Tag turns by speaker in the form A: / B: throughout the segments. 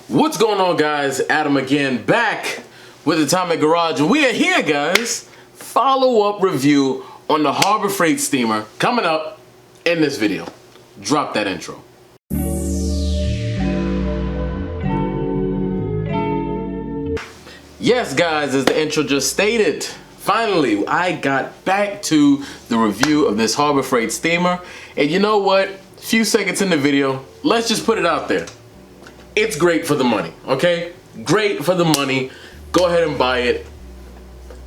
A: What's going on, guys? Adam again, back with Atomic Garage. We are here, guys. Follow-up review on the Harbor Freight steamer coming up in this video. Drop that intro. Yes, guys, as the intro just stated, finally, I got back to the review of this Harbor Freight steamer. And you know what? A few seconds in the video, let's just put it out there. It's great for the money, okay? Great for the money. Go ahead and buy it.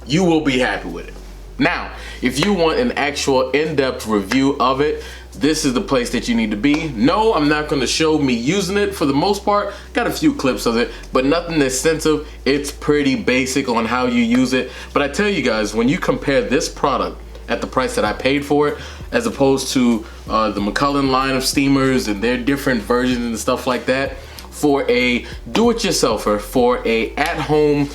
A: You will be happy with it. Now, if you want an actual in-depth review of it, this is the place that you need to be. No, I'm not going to show me using it for the most part. Got a few clips of it, but nothing extensive. It's pretty basic on how you use it. But I tell you guys, when you compare this product at the price that I paid for it, as opposed to the McCullen line of steamers and their different versions and stuff like that, for a do-it-yourselfer, for a at-home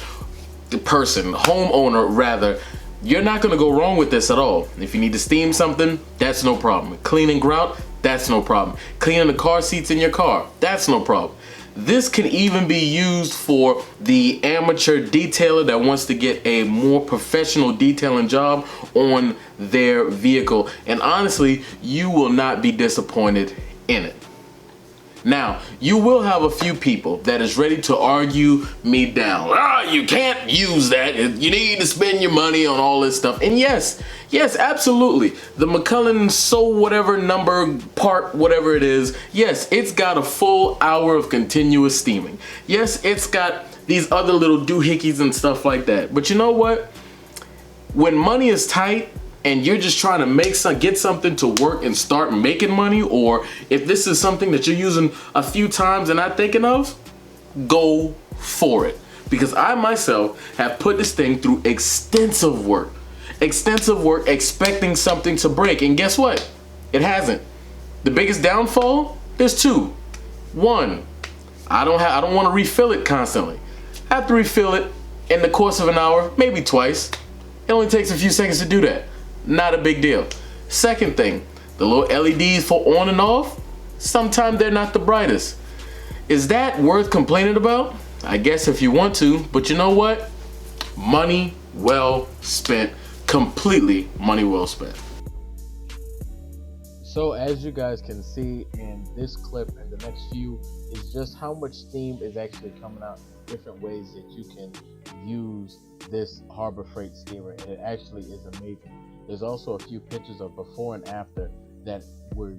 A: person, homeowner rather, you're not gonna go wrong with this at all. If you need to steam something, that's no problem. Cleaning grout, that's no problem. Cleaning the car seats in your car, that's no problem. This can even be used for the amateur detailer that wants to get a more professional detailing job on their vehicle. And honestly, you will not be disappointed in it. Now, you will have a few people that is ready to argue me down. You can't use that. You need to spend your money on all this stuff. And yes, absolutely. The McCullen whatever number part, whatever it is, yes, it's got a full hour of continuous steaming. Yes, it's got these other little doohickeys and stuff like that. But you know what? When money is tight, and you're just trying to get something to work and start making money, or if this is something that you're using a few times and not thinking of, go for it. Because I myself have put this thing through extensive work expecting something to break, and guess what? It hasn't. The biggest downfall, there's two. One, I don't want to refill it constantly. I have to refill it in the course of an hour, maybe twice. It only takes a few seconds to do that. Not a big deal. Second thing, the little LEDs for on and off, sometimes they're not the brightest. Is that worth complaining about? I guess if you want to, but you know what? Money well spent. Completely money well spent. So as you guys can see in this clip and the next few is just how much steam is actually coming out in different ways that you can use this Harbor Freight steamer, and it actually is amazing. There's also a few pictures of before and after that were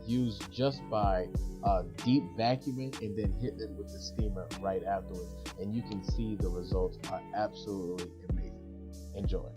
A: used just by deep vacuuming and then hitting it with the steamer right afterwards, and you can see the results are absolutely amazing. Enjoy.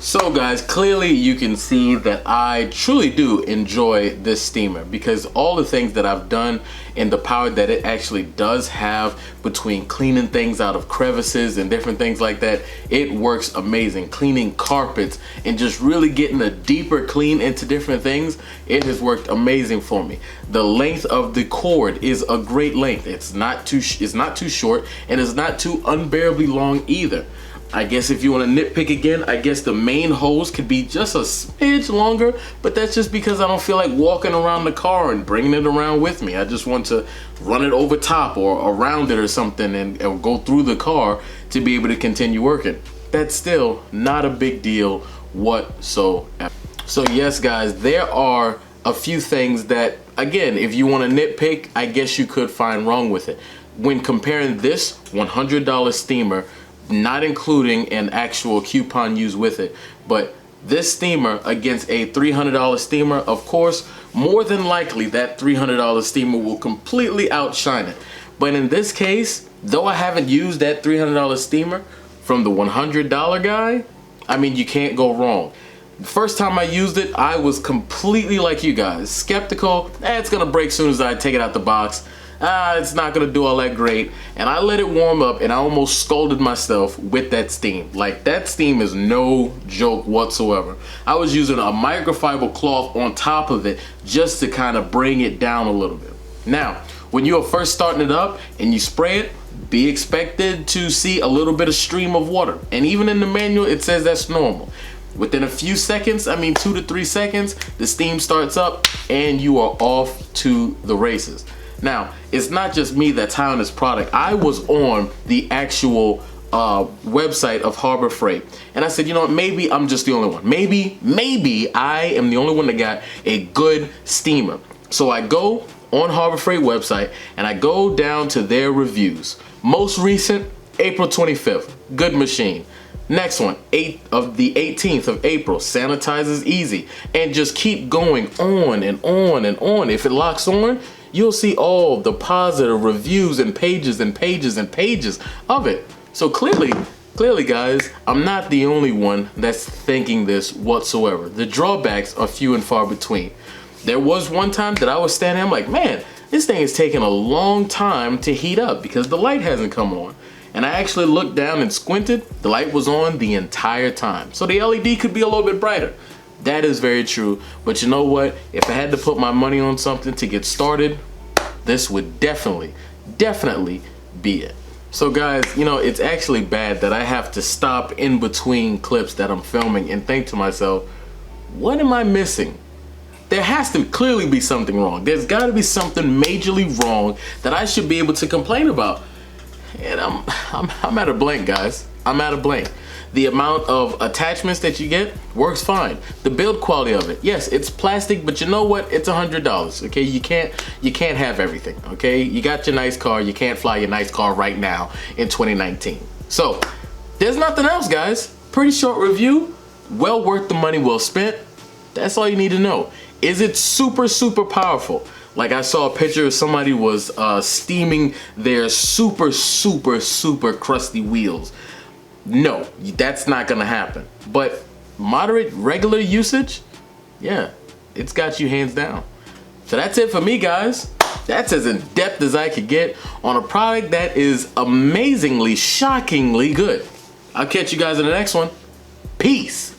A: So guys, clearly you can see that I truly do enjoy this steamer because all the things that I've done and the power that it actually does have between cleaning things out of crevices and different things like that, it works amazing. Cleaning carpets and just really getting a deeper clean into different things, it has worked amazing for me. The length of the cord is a great length. It's not too short, and it's not too unbearably long either. I guess if you want to nitpick again, I guess the main hose could be just a smidge longer, but that's just because I don't feel like walking around the car and bringing it around with me. I just want to run it over top or around it or something and go through the car to be able to continue working. That's still not a big deal whatsoever. So yes, guys, there are a few things that, again, if you want to nitpick, I guess you could find wrong with it. When comparing this $100 steamer, not including an actual coupon used with it, but this steamer against a $300 steamer, of course, more than likely that $300 steamer will completely outshine it. But in this case, though I haven't used that $300 steamer, from the $100 guy, I mean, you can't go wrong. The first time I used it, I was completely like you guys, skeptical. It's gonna break soon as I take it out the box. It's not gonna do all that great. And I let it warm up and I almost scalded myself with that steam. Like, that steam is no joke whatsoever. I was using a microfiber cloth on top of it just to kind of bring it down a little bit. Now, when you are first starting it up and you spray it, be expected to see a little bit of stream of water. And even in the manual, it says that's normal. Within a few seconds, I mean 2 to 3 seconds, the steam starts up and you are off to the races. Now, it's not just me that's high on this product. I was on the actual website of Harbor Freight, and I said, you know what, maybe I'm just the only one. Maybe I am the only one that got a good steamer. So I go on Harbor Freight website and I go down to their reviews. Most recent, April 25th, good machine. Next one, the 18th of April, sanitizes easy. And just keep going on and on and on. If it locks on, you'll see all the positive reviews and pages and pages and pages of it. So clearly guys, I'm not the only one that's thinking this whatsoever. The drawbacks are few and far between. There was one time that I was standing, I'm like, man, this thing is taking a long time to heat up because the light hasn't come on. And I actually looked down and squinted, the light was on the entire time. So the LED could be a little bit brighter. That is very true, but you know what? If I had to put my money on something to get started, this would definitely be it. So guys, you know, it's actually bad that I have to stop in between clips that I'm filming and think to myself, what am I missing? There has to clearly be something wrong. There's got to be something majorly wrong that I should be able to complain about. And I'm at a blank, guys. I'm at a blank. The amount of attachments that you get works fine. The build quality of it, yes, it's plastic, but you know what? It's $100. Okay, you can't have everything. Okay, you got your nice car, you can't fly your nice car right now in 2019. So there's nothing else, guys. Pretty short review, well worth the money well spent. That's all you need to know. Is it super powerful? Like, I saw a picture of somebody was steaming their super crusty wheels. No, that's not gonna happen. But moderate, regular usage, yeah, it's got you hands down. So that's it for me, guys. That's as in depth as I could get on a product that is amazingly, shockingly good. I'll catch you guys in the next one. Peace.